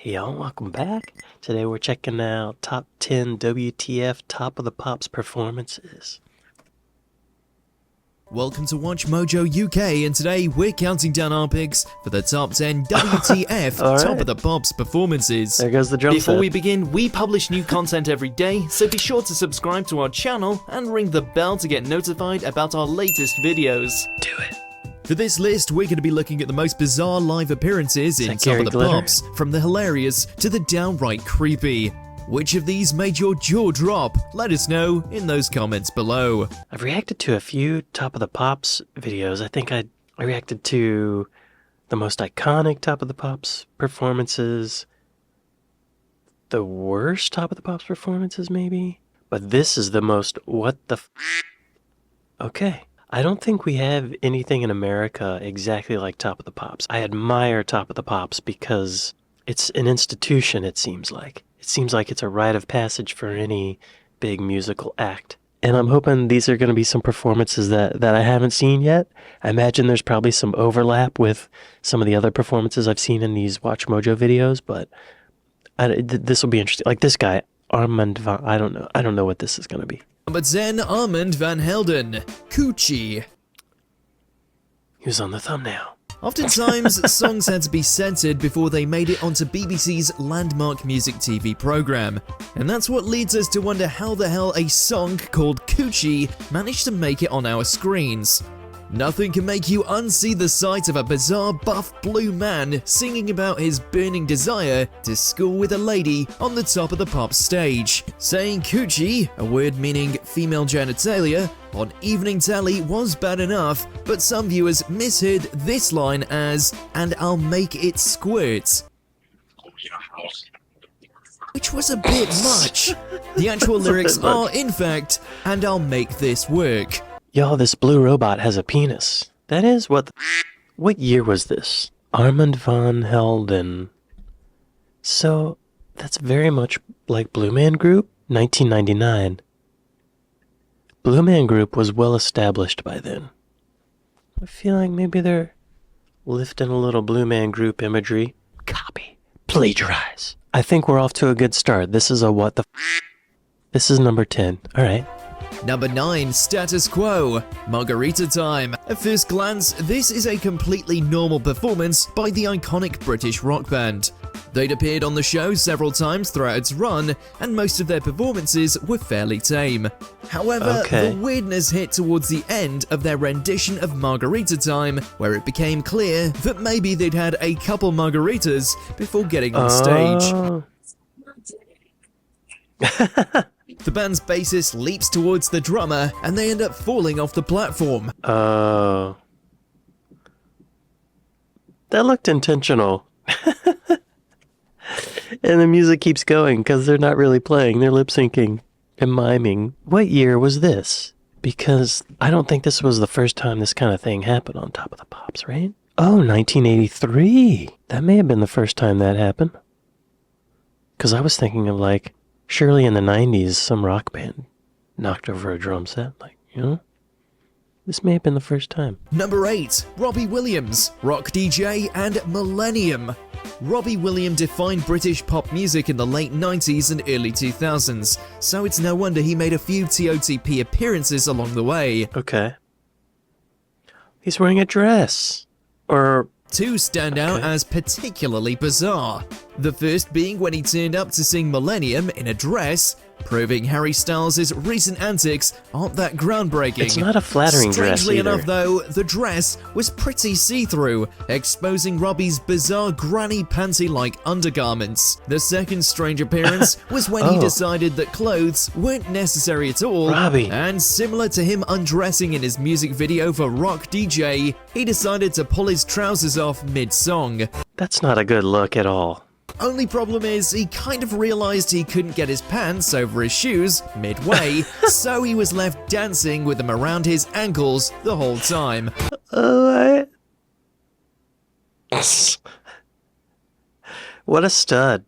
Hey y'all, welcome back. Today we're checking out top 10 WTF Top of the Pops performances. Welcome to Watch Mojo UK, and today we're counting down our picks for the top 10 WTF All right. Top of the Pops performances. There goes the drum Before set. we begin, we publish new content every day, so be sure to subscribe to our channel and ring the bell to get notified about our latest videos. Do it. For this list, we're going to be looking at the most bizarre live appearances in Top Gary of the Glitter? Pops, from the hilarious to the downright creepy. Which of these made your jaw drop? Let us know in those comments below. I've reacted to a few Top of the Pops videos. I think I reacted to the most iconic Top of the Pops performances, the worst Top of the Pops performances maybe, but this is the most what the Okay. I don't think we have anything in America exactly like Top of the Pops. I admire Top of the Pops because it's an institution, it seems like. It seems like it's a rite of passage for any big musical act. And I'm hoping these are going to be some performances that I haven't seen yet. I imagine there's probably some overlap with some of the other performances I've seen in these Watch Mojo videos, but this will be interesting. Like this guy, Armand Van, I don't know what this is going to be. Number 10, Armand Van Helden, Coochie. He was on the thumbnail. Oftentimes, songs had to be censored before they made it onto BBC's landmark music TV program. And that's what leads us to wonder how the hell a song called Coochie managed to make it on our screens. Nothing can make you unsee the sight of a bizarre buff blue man singing about his burning desire to school with a lady on the Top of the Pops stage. Saying coochie, a word meaning female genitalia, on evening telly was bad enough, but some viewers misheard this line as, "and I'll make it squirt," which was a bit much. The actual lyrics are, in fact, "and I'll make this work." Y'all, this blue robot has a penis. That is what year was this? Armand Van Helden. So, that's very much like Blue Man Group, 1999. Blue Man Group was well established by then. I feel like maybe they're lifting a little Blue Man Group imagery. Copy. Plagiarize. I think we're off to a good start. This is a what the This is number 10. Alright. Number 9, Status Quo, Margarita Time. At first glance, this is a completely normal performance by the iconic British rock band. They'd appeared on the show several times throughout its run, and most of their performances were fairly tame. However, the weirdness hit towards the end of their rendition of Margarita Time, where it became clear that maybe they'd had a couple margaritas before getting on stage. The band's bassist leaps towards the drummer, and they end up falling off the platform. Oh. That looked intentional. And the music keeps going, because they're not really playing, they're lip-syncing and miming. What year was this? Because I don't think this was the first time this kind of thing happened on Top of the Pops, right? Oh, 1983. That may have been the first time that happened. Because I was thinking of, like, surely in the 90s, some rock band knocked over a drum set, like, you know? This may have been the first time. Number 8, Robbie Williams, Rock DJ and Millennium. Robbie Williams defined British pop music in the late 90s and early 2000s, so it's no wonder he made a few TOTP appearances along the way. Okay. He's wearing a dress. Or... Two stand out as particularly bizarre. The first being when he turned up to sing Millennium in a dress, proving Harry Styles' recent antics aren't that groundbreaking. It's not a flattering dress Strangely either. enough though, the dress was pretty see-through, exposing Robbie's bizarre granny panty-like undergarments. The second strange appearance was when he decided that clothes weren't necessary at all, Robbie. and similar to him undressing in his music video for Rock DJ, he decided to pull his trousers off mid-song. That's not a good look at all. Only problem is, he kind of realized he couldn't get his pants over his shoes midway, so he was left dancing with them around his ankles the whole time. What a stud.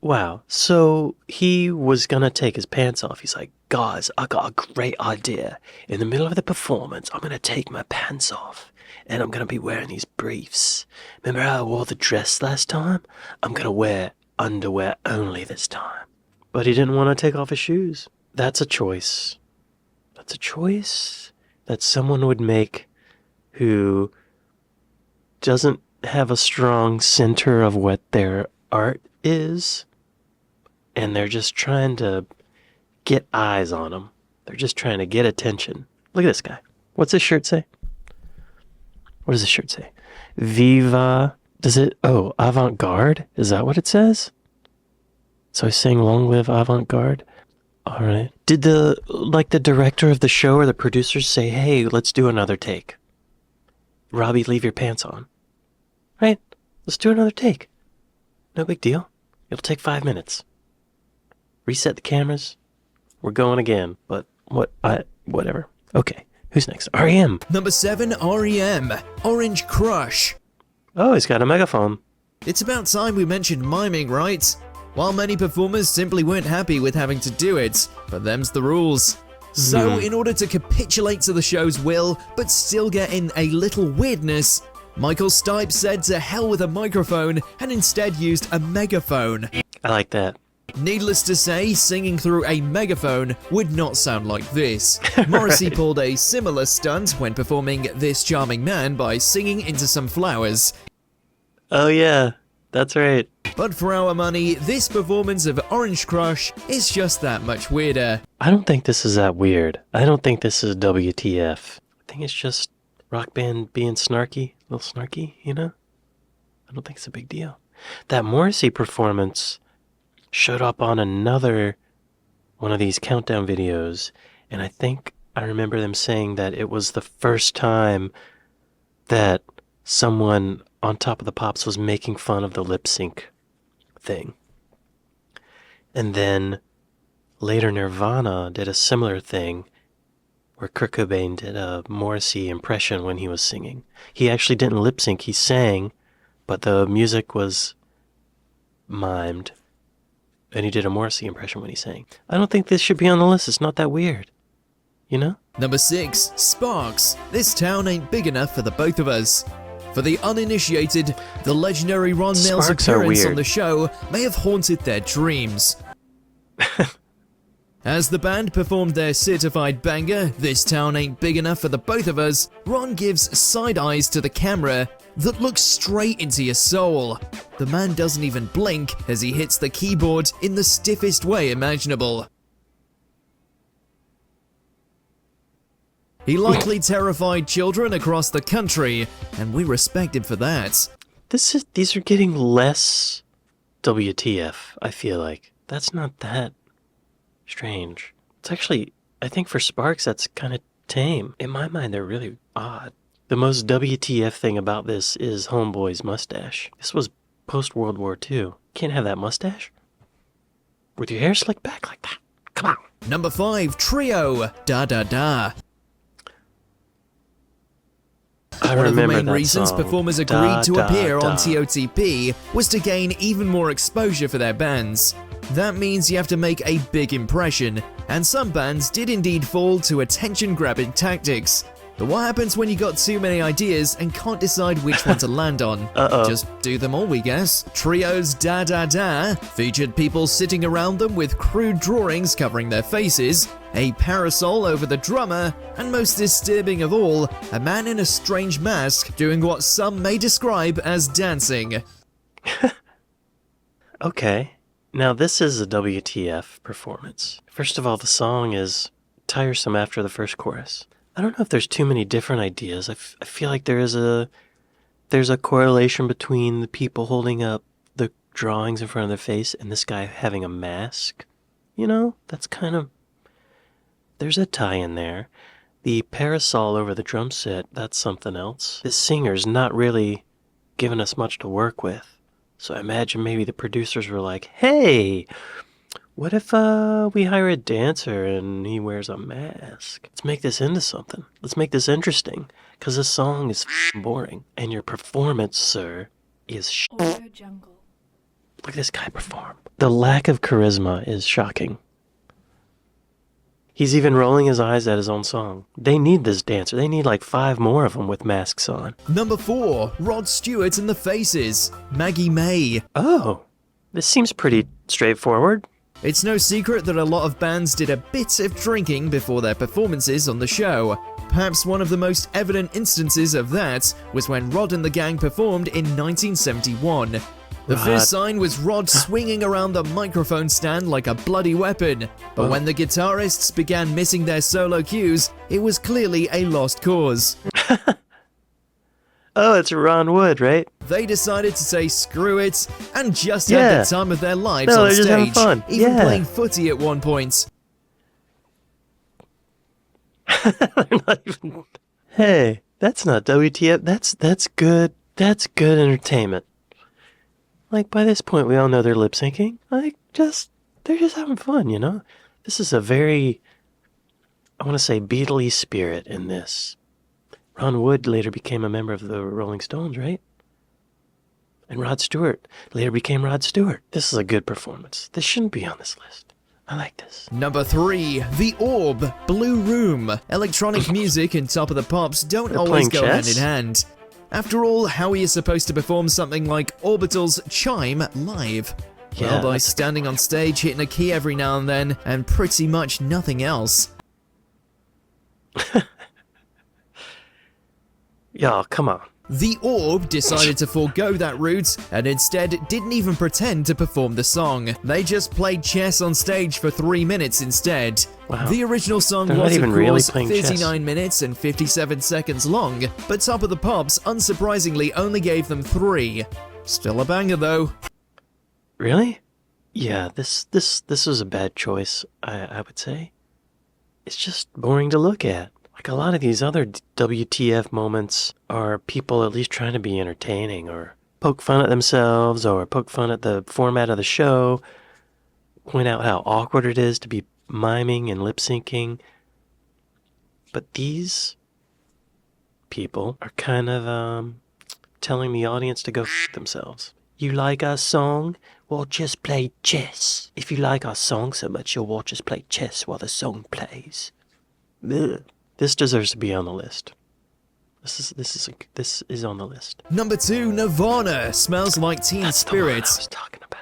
Wow. So he was gonna take his pants off. He's like, guys, I got a great idea. In the middle of the performance, I'm gonna take my pants off. and I'm gonna be wearing these briefs. Remember how I wore the dress last time? I'm gonna wear underwear only this time. But he didn't want to take off his shoes. That's a choice. That's a choice that someone would make who doesn't have a strong center of what their art is, and they're just trying to get eyes on them. They're just trying to get attention. Look at this guy. What's his shirt say? What does his shirt say? Viva. Does it? Oh, avant-garde? Is that what it says? So he's saying long live avant-garde? All right. Did the director of the show or the producers say, hey, let's do another take? Robbie, leave your pants on. Right? Let's do another take. No big deal. It'll take 5 minutes. Reset the cameras. We're going again. But whatever. Okay. Who's next? R.E.M. Number 7, R.E.M. Orange Crush. Oh, he's got a megaphone. It's about time we mentioned miming, right? While many performers simply weren't happy with having to do it, but them's the rules. So, in order to capitulate to the show's will, but still get in a little weirdness, Michael Stipe said to hell with a microphone and instead used a megaphone. I like that. Needless to say, singing through a megaphone would not sound like this. Morrissey pulled a similar stunt when performing This Charming Man by singing into some flowers. Oh yeah, that's right. But for our money, this performance of Orange Crush is just that much weirder. I don't think this is that weird. I don't think this is WTF. I think it's just rock band being snarky, a little snarky, you know? I don't think it's a big deal. That Morrissey performance showed up on another one of these countdown videos, and I think I remember them saying that it was the first time that someone on Top of the Pops was making fun of the lip sync thing. And then later Nirvana did a similar thing where Kurt Cobain did a Morrissey impression when he was singing. He actually didn't lip sync, he sang, but the music was mimed. And he did a Morrissey impression when he sang. I don't think this should be on the list. It's not that weird. You know? Number 6, Sparks. This town ain't big enough for the both of us. For the uninitiated, the legendary Ron Mills' appearance on the show may have haunted their dreams. As the band performed their certified banger, This Town Ain't Big Enough for the Both of Us, Ron gives side eyes to the camera that look straight into your soul. The man doesn't even blink as he hits the keyboard in the stiffest way imaginable. He likely terrified children across the country, and we respect him for that. These are getting less WTF, I feel like. That's not that strange. It's actually, I think for Sparks, that's kind of tame. In my mind, they're really odd. The most WTF thing about this is Homeboy's mustache. This was post-World War II. Can't have that mustache with your hair slicked back like that. Come on. Number 5, Trio. Da Da Da. One of the main reasons performers agreed to appear on TOTP was to gain even more exposure for their bands. That means you have to make a big impression, and some bands did indeed fall to attention-grabbing tactics. But what happens when you got too many ideas and can't decide which one to land on? Just do them all, we guess. Trio's Da Da Da featured people sitting around them with crude drawings covering their faces, a parasol over the drummer, and most disturbing of all, a man in a strange mask doing what some may describe as dancing. Okay, now this is a WTF performance. First of all, the song is tiresome after the first chorus. I don't know if there's too many different ideas. I feel like there's a correlation between the people holding up the drawings in front of their face and this guy having a mask. You know, that's kind of... There's a tie in there. The parasol over the drum set, that's something else. This singer's not really giving us much to work with. So I imagine maybe the producers were like, hey, what if we hire a dancer and he wears a mask? Let's make this into something. Let's make this interesting. Because this song is boring. And your performance, sir, is Jungle. Look at this guy perform. The lack of charisma is shocking. He's even rolling his eyes at his own song. They need this dancer. They need like 5 more of them with masks on. Number 4, Rod Stewart and The Faces, Maggie May. Oh, this seems pretty straightforward. It's no secret that a lot of bands did a bit of drinking before their performances on the show. Perhaps one of the most evident instances of that was when Rod and the gang performed in 1971. The first sign was Rod swinging around the microphone stand like a bloody weapon, but when the guitarists began missing their solo cues, it was clearly a lost cause. Oh, it's Ron Wood, right? They decided to say screw it and just had the time of their lives on they're just having stage, fun. even playing footy at one point. They're not even... Hey, that's not WTF. That's good. That's good entertainment. Like, by this point, we all know they're lip syncing. Like, they're just having fun, you know? This is a very, I want to say, Beatley spirit in this. Ron Wood later became a member of the Rolling Stones, right? And Rod Stewart later became Rod Stewart. This is a good performance. This shouldn't be on this list. I like this. Number 3, The Orb, Blue Room. Electronic music and Top of the Pops don't always go hand in hand. After all, how are you supposed to perform something like Orbital's Chime live? Yeah, Well, by standing on stage, hitting a key every now and then, and pretty much nothing else. Y'all, come on. The Orb decided to forego that route and instead didn't even pretend to perform the song. They just played chess on stage for 3 minutes instead. Wow. The original song They're was, not even of really course, playing 39 chess. minutes and 57 seconds long, but Top of the Pops unsurprisingly only gave them 3. Still a banger though. Really? Yeah, this was a bad choice, I would say. It's just boring to look at. Like a lot of these other WTF moments are people at least trying to be entertaining or poke fun at themselves or poke fun at the format of the show, point out how awkward it is to be miming and lip syncing. But these people are kind of telling the audience to go f themselves. You like our song? Well, just play chess. If you like our song so much, you'll watch us play chess while the song plays. Ugh. This deserves to be on the list. This is on the list. Number 2, Nirvana, Smells Like Teen That's Spirit. the one I was talking about.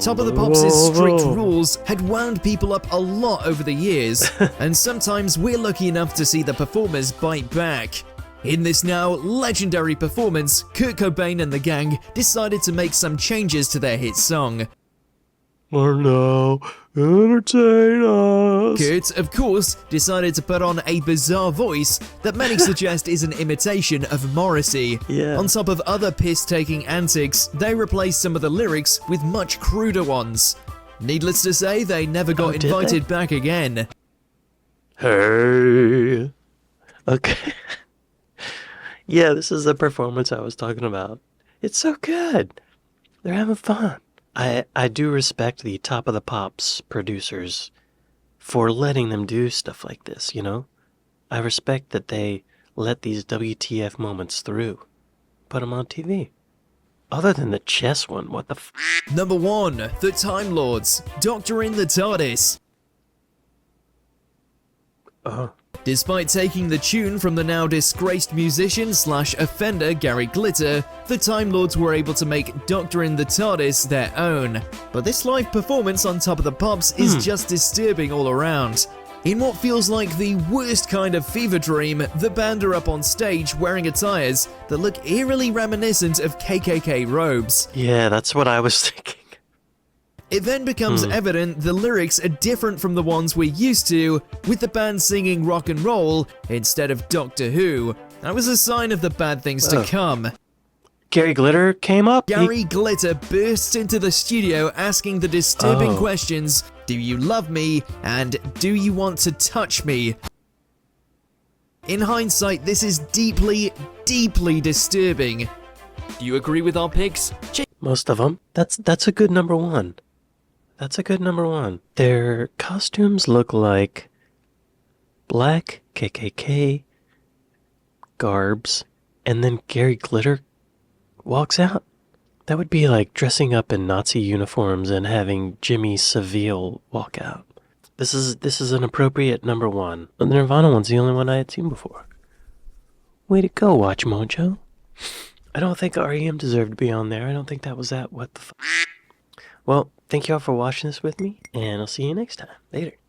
Top of the Pops' strict rules had wound people up a lot over the years, and sometimes we're lucky enough to see the performers bite back. In this now legendary performance, Kurt Cobain and the gang decided to make some changes to their hit song. Or no, entertain us. Kurt, of course, decided to put on a bizarre voice that many suggest is an imitation of Morrissey. Yeah. On top of other piss-taking antics, they replaced some of the lyrics with much cruder ones. Needless to say, they never got did invited they? back again. Hey. Okay. Yeah, this is the performance I was talking about. It's so good. They're having fun. I do respect the Top of the Pops producers for letting them do stuff like this, you know? I respect that they let these WTF moments through. Put them on TV. Other than the chess one, what the f... Number 1, The Timelords, Doctor in the TARDIS. Despite taking the tune from the now disgraced musician / offender Gary Glitter, the Timelords were able to make Doctor in the TARDIS their own. But this live performance on Top of the Pops is just disturbing all around. In what feels like the worst kind of fever dream, the band are up on stage wearing attires that look eerily reminiscent of KKK robes. Yeah, that's what I was thinking. It then becomes evident the lyrics are different from the ones we're used to, with the band singing rock and roll instead of Doctor Who. That was a sign of the bad things to come. Gary Glitter came up? Gary Glitter bursts into the studio asking the disturbing questions, "Do you love me?" and "Do you want to touch me?" In hindsight, this is deeply, deeply disturbing. Do you agree with our picks? Most of them. That's a good number 1. That's a good number 1. Their costumes look like black KKK garbs, and then Gary Glitter walks out. That would be like dressing up in Nazi uniforms and having Jimmy Savile walk out. This is an appropriate number one. The Nirvana one's the only one I had seen before. Way to go, Watch Mojo. I don't think R.E.M. deserved to be on there. I don't think that was that what the fuck. Well, thank you all for watching this with me, and I'll see you next time. Later.